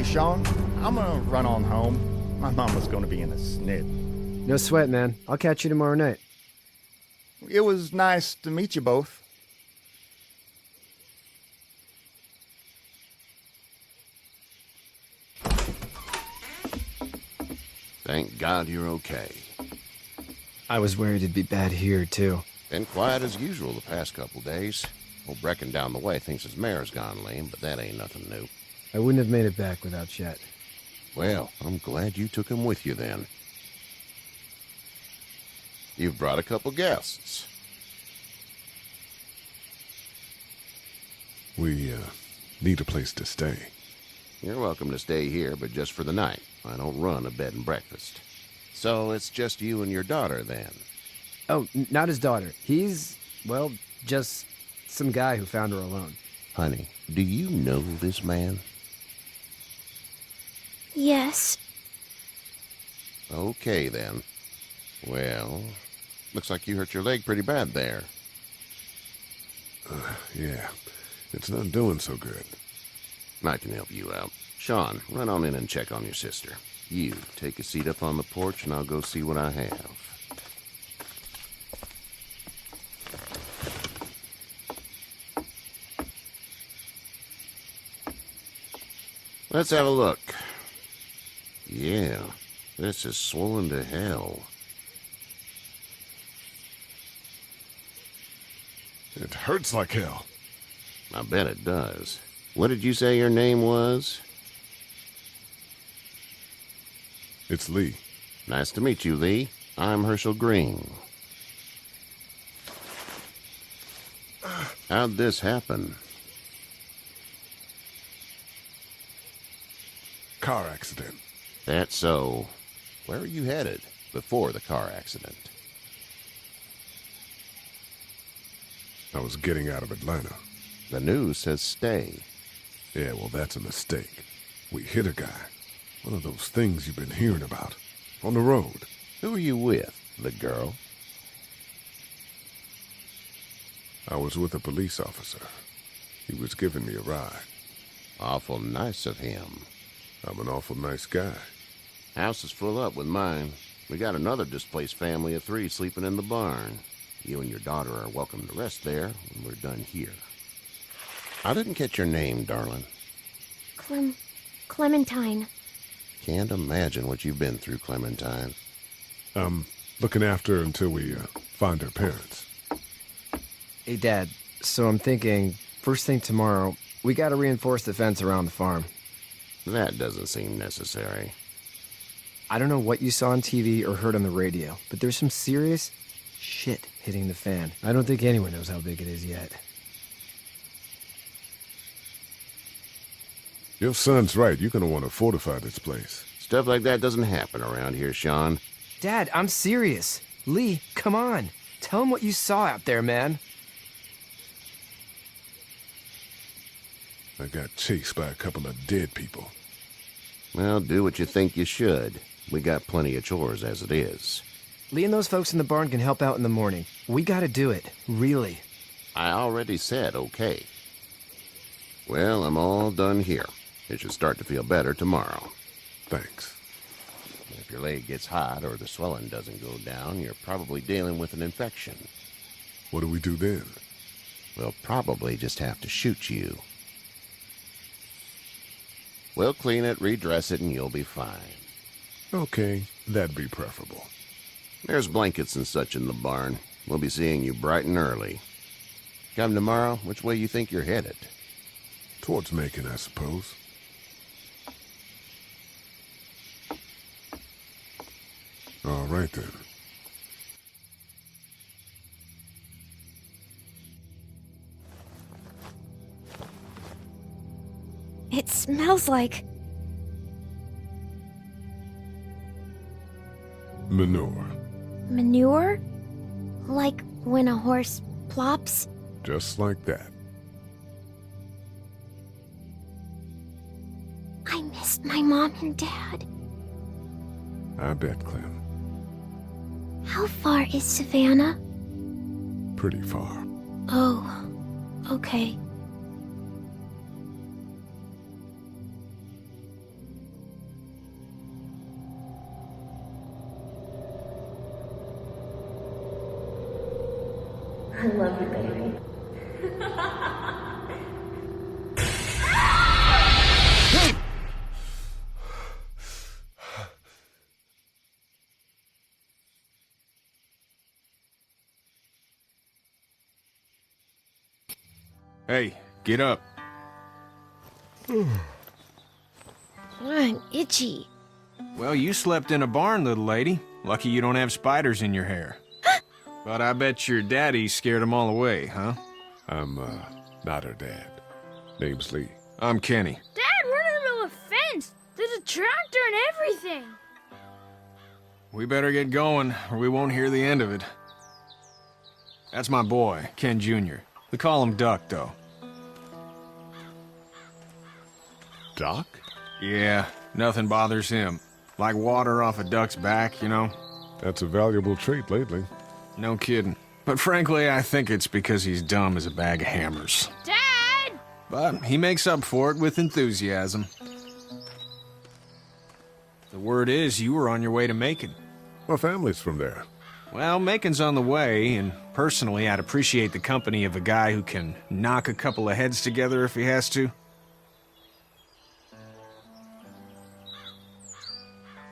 Sean. I'm gonna run on home. My mama's gonna be in a snit. No sweat, man. I'll catch you tomorrow night. It was nice to meet you both. Thank God you're okay. I was worried it'd be bad here, too. Been quiet as usual the past couple days. Old Brecken down the way thinks his mare's gone lame, but that ain't nothing new. I wouldn't have made it back without Chet. Well, I'm glad you took him with you then. You've brought a couple guests. We, need a place to stay. You're welcome to stay here, but just for the night. I don't run a bed and breakfast. So it's just you and your daughter, then? Oh, not his daughter. He's, well, just some guy who found her alone. Honey, do you know this man? Yes. Okay, then. Well, looks like you hurt your leg pretty bad there. Yeah, it's not doing so good. I can help you out. Sean, run on in and check on your sister. You, take a seat up on the porch and I'll go see what I have. Let's have a look. Yeah, this is swollen to hell. It hurts like hell. I bet it does. What did you say your name was? It's Lee. Nice to meet you, Lee. I'm Herschel Green. How'd this happen? Car accident. That's so. Where are you headed before the car accident? I was getting out of Atlanta. The news says stay. Yeah, well, that's a mistake. We hit a guy. One of those things you've been hearing about. On the road. Who are you with? The girl? I was with a police officer. He was giving me a ride. Awful nice of him. I'm an awful nice guy. House is full up with mine. We got another displaced family of 3 sleeping in the barn. You and your daughter are welcome to rest there when we're done here. I didn't catch your name, darling. Clementine. Can't imagine what you've been through, Clementine. I'm looking after her until we find her parents. Hey, Dad, so I'm thinking, first thing tomorrow, we gotta reinforce the fence around the farm. That doesn't seem necessary. I don't know what you saw on TV or heard on the radio, but there's some serious shit hitting the fan. I don't think anyone knows how big it is yet. Your son's right. You're gonna want to fortify this place. Stuff like that doesn't happen around here, Sean. Dad, I'm serious. Lee, come on. Tell him what you saw out there, man. I got chased by a couple of dead people. Well, do what you think you should. We got plenty of chores as it is. Lee and those folks in the barn can help out in the morning. We gotta do it. Really. I already said okay. Well, I'm all done here. It should start to feel better tomorrow. Thanks. If your leg gets hot or the swelling doesn't go down, you're probably dealing with an infection. What do we do then? We'll probably just have to shoot you. We'll clean it, redress it, and you'll be fine. Okay, that'd be preferable. There's blankets and such in the barn. We'll be seeing you bright and early. Come tomorrow, which way you think you're headed? Towards Macon, I suppose. All right, then. It smells like... Manure. manure? Like when a horse plops? Just like that. I missed my mom and dad. I bet, Clem. How far is Savannah? Pretty far. Oh, okay. I love you, baby. Hey, get up. I'm itchy. Well, you slept in a barn, little lady. Lucky you don't have spiders in your hair. But I bet your daddy scared them all away, huh? I'm, not her dad. Name's Lee. I'm Kenny. Dad, we're in the middle of a fence. There's a tractor and everything. We better get going, or we won't hear the end of it. That's my boy, Ken Jr. We call him Duck, though. Doc? Yeah, nothing bothers him. Like water off a duck's back, you know? That's a valuable trait lately. No kidding. But frankly, I think it's because he's dumb as a bag of hammers. Dad! But he makes up for it with enthusiasm. The word is you were on your way to Macon. My family's from there. Well, Macon's on the way, and personally, I'd appreciate the company of a guy who can knock a couple of heads together if he has to.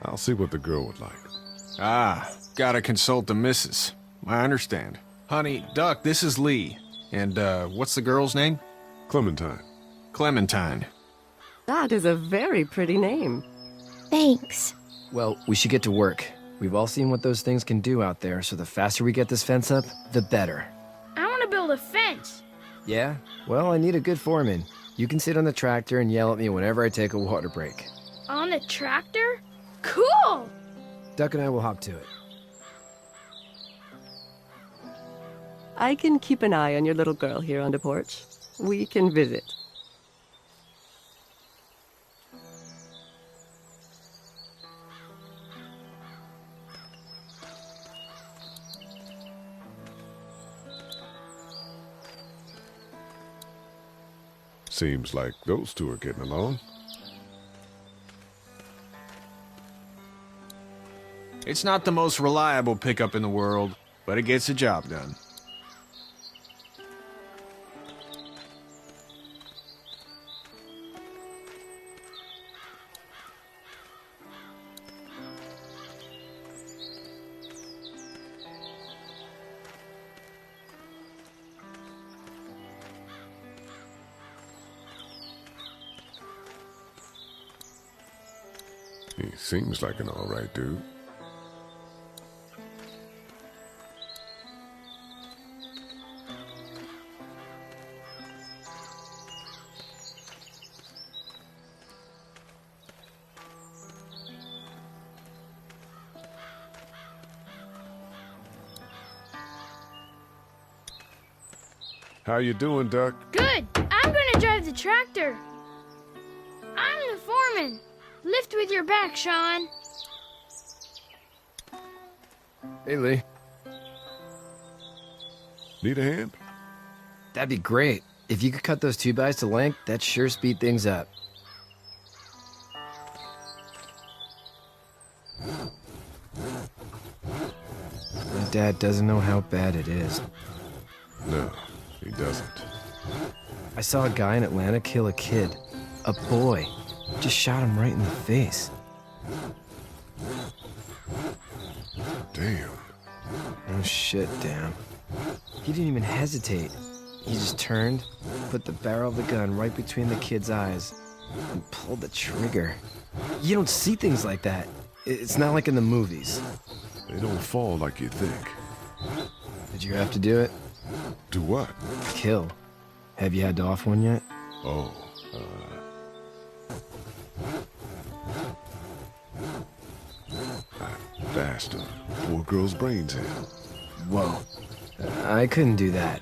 I'll see what the girl would like. Ah, gotta consult the missus. I understand. Honey, Duck, this is Lee. And, what's the girl's name? Clementine. Clementine. That is a very pretty name. Thanks. Well, we should get to work. We've all seen what those things can do out there, so the faster we get this fence up, the better. I want to build a fence. Yeah? Well, I need a good foreman. You can sit on the tractor and yell at me whenever I take a water break. On the tractor? Cool! Duck and I will hop to it. I can keep an eye on your little girl here on the porch. We can visit. Seems like those two are getting along. It's not the most reliable pickup in the world, but it gets the job done. He seems like an all right dude. How you doing, Duck? Good. I'm gonna drive the tractor. I'm the foreman. Lift with your back, Sean. Hey, Lee. Need a hand? That'd be great. If you could cut those 2x to length, that'd sure speed things up. My dad doesn't know how bad it is. No, he doesn't. I saw a guy in Atlanta kill a kid. A boy. Just shot him right in the face. Damn. Oh shit, Dan. He didn't even hesitate. He just turned, put the barrel of the gun right between the kid's eyes, and pulled the trigger. You don't see things like that. It's not like in the movies. They don't fall like you think. Did you have to do it? Do what? Kill. Have you had to off one yet? Oh, I bashed a poor girl's brains in. Whoa. I couldn't do that.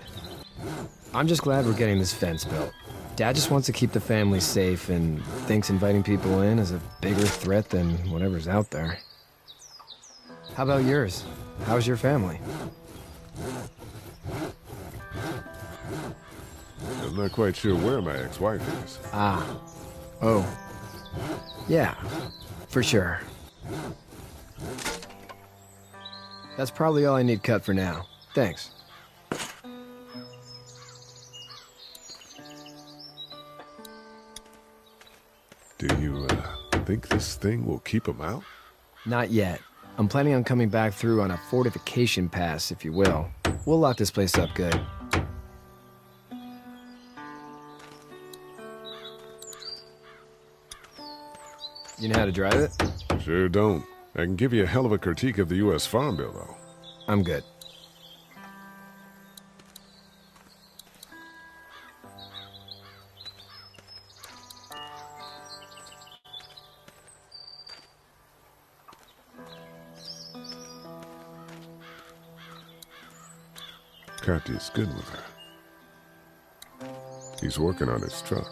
I'm just glad we're getting this fence built. Dad just wants to keep the family safe and thinks inviting people in is a bigger threat than whatever's out there. How about yours? How's your family? I'm not quite sure where my ex-wife is. Ah. Oh. Yeah. For sure. That's probably all I need cut for now. Thanks. Do you, think this thing will keep them out? Not yet. I'm planning on coming back through on a fortification pass, if you will. We'll lock this place up good. You know how to drive it? Sure don't. I can give you a hell of a critique of the U.S. Farm Bill, though. I'm good. Katya's good with her. He's working on his truck.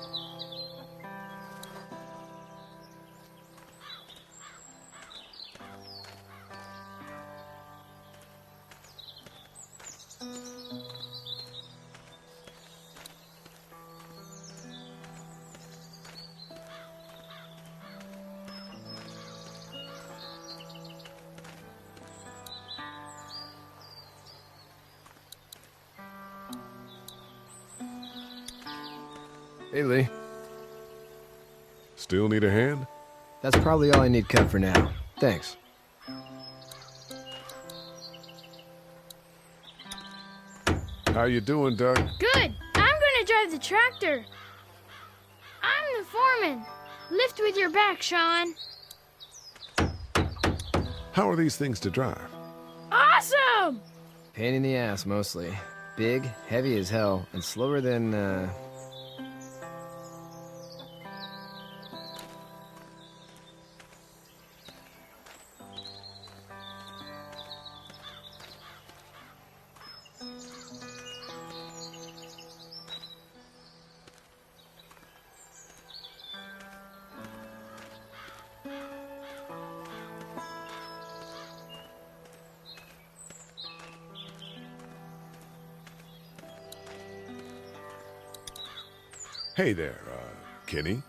Hey, Lee. Still need a hand? That's probably all I need cut for now. Thanks. How you doing, Doug? Good. I'm gonna drive the tractor. I'm the foreman. Lift with your back, Sean. How are these things to drive? Awesome! Pain in the ass, mostly. Big, heavy as hell, and slower than, Hey there, Kenny.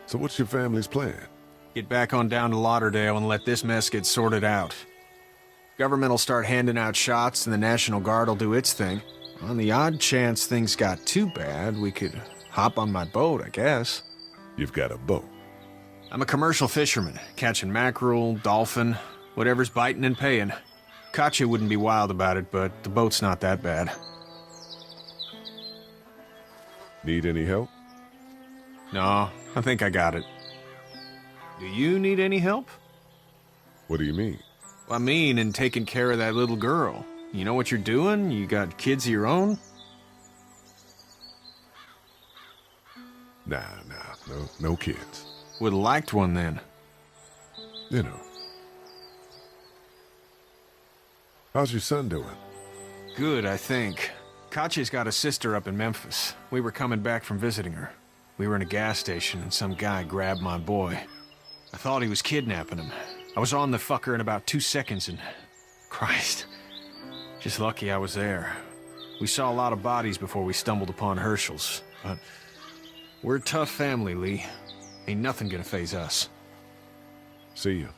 So what's your family's plan? Get back on down to Lauderdale and let this mess get sorted out. Government will start handing out shots and the National Guard will do its thing. On the odd chance things got too bad, we could hop on my boat, I guess. You've got a boat. I'm a commercial fisherman, catching mackerel, dolphin, whatever's biting and paying. Katya wouldn't be wild about it, but the boat's not that bad. Need any help? No, I think I got it. Do you need any help? What do you mean? I mean, in taking care of that little girl. You know what you're doing? You got kids of your own? Nah, no kids. Would've liked one then. You know. How's your son doing? Good, I think. Katya's got a sister up in Memphis. We were coming back from visiting her. We were in a gas station and some guy grabbed my boy. I thought he was kidnapping him. I was on the fucker in about 2 seconds and... Christ. Just lucky I was there. We saw a lot of bodies before we stumbled upon Hershel's, but... We're a tough family, Lee. Ain't nothing gonna faze us. See you.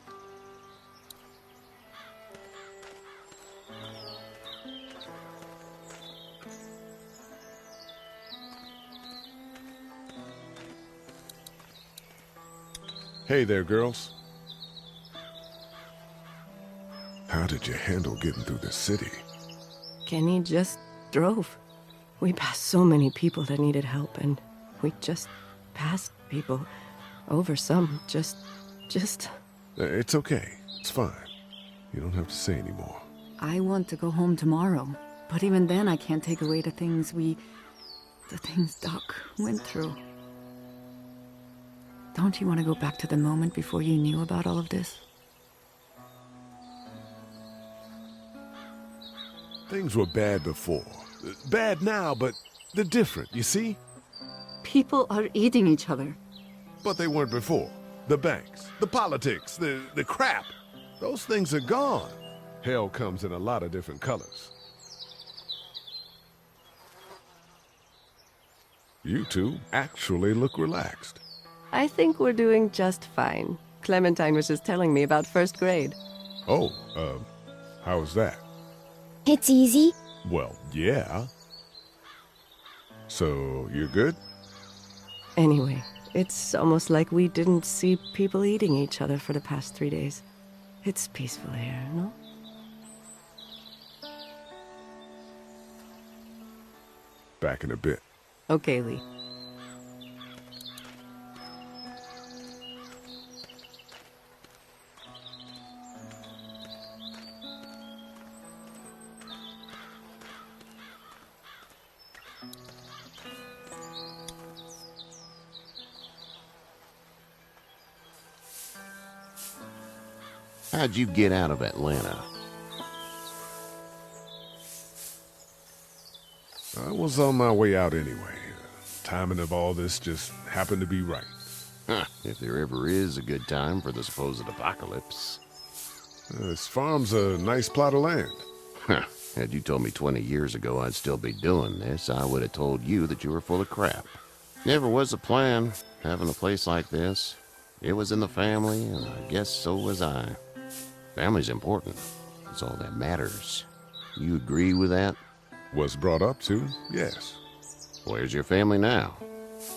Hey there, girls. How did you handle getting through the city? Kenny just drove. We passed so many people that needed help, and we just passed people. Over some, just... It's okay. It's fine. You don't have to say anymore. I want to go home tomorrow. But even then, I can't take away the things Doc went through. Don't you want to go back to the moment before you knew about all of this? Things were bad before. Bad now, but they're different, you see? People are eating each other. But they weren't before. The banks, the politics, the crap. Those things are gone. Hell comes in a lot of different colors. You two actually look relaxed. I think we're doing just fine. Clementine was just telling me about first grade. Oh, how was that? It's easy. Well, yeah. So, you're good? Anyway, It's almost like we didn't see people eating each other for the past 3 days. It's peaceful here, no? Back in a bit. Okay, Lee. How'd you get out of Atlanta? I was on my way out anyway. Timing of all this just happened to be right. Huh, if there ever is a good time for the supposed apocalypse. This farm's a nice plot of land. Huh, had you told me 20 years ago I'd still be doing this, I would have told you that you were full of crap. Never was a plan, having a place like this. It was in the family, and I guess so was I. Family's important. It's all that matters. You agree with that? Was brought up to, yes. Where's your family now?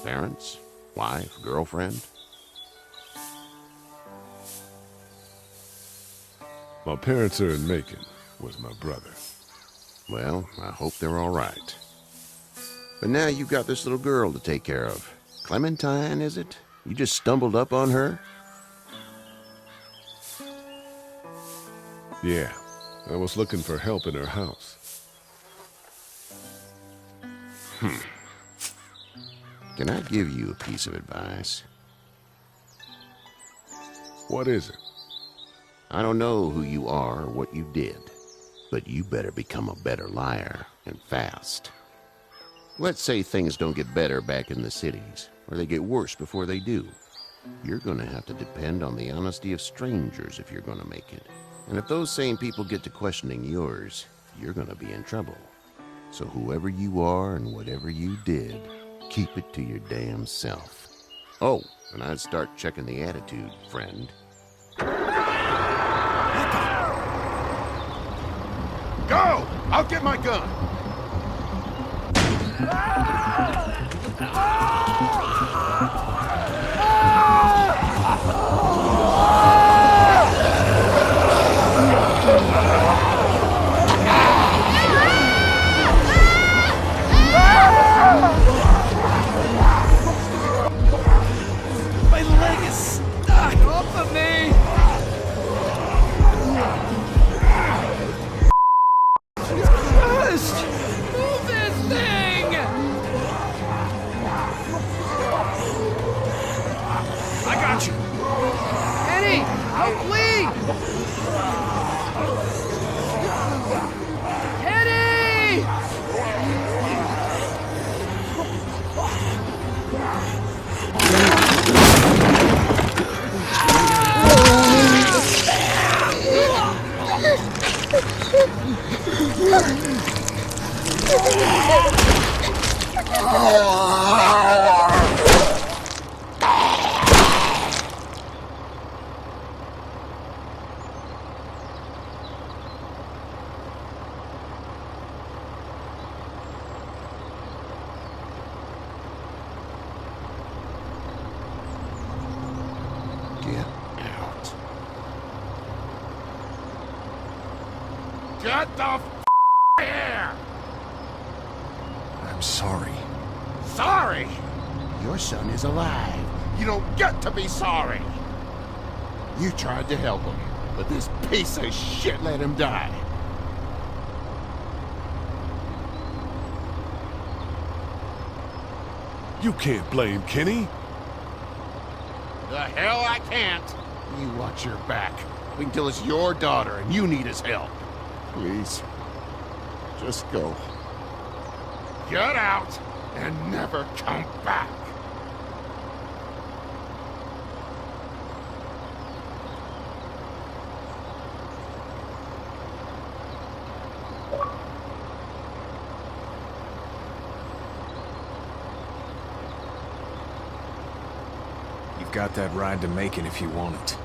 Parents? Wife? Girlfriend? My parents are in Macon, with my brother. Well, I hope they're all right. But now you've got this little girl to take care of. Clementine, is it? You just stumbled up on her? Yeah, I was looking for help in her house. Can I give you a piece of advice? What is it? I don't know who you are or what you did, but you better become a better liar, and fast. Let's say things don't get better back in the cities, or they get worse before they do. You're gonna have to depend on the honesty of strangers if you're gonna make it. And if those same people get to questioning yours, you're gonna be in trouble. So whoever you are and whatever you did, keep it to your damn self. Oh, and I'd start checking the attitude, friend. Go! I'll get my gun! My leg is stuck! Off of me! It's crushed! Move this thing! I got you! Eddie! Help Lee! Eddie! Get out. Get the f here! I'm sorry. Sorry! Your son is alive. You don't get to be sorry! You tried to help him, but this piece of shit let him die. You can't blame Kenny. The hell I can't. You watch your back. Wait until it's your daughter and you need his help. Please. Just go. Get out and never come back. You've got that ride to Macon if you want it.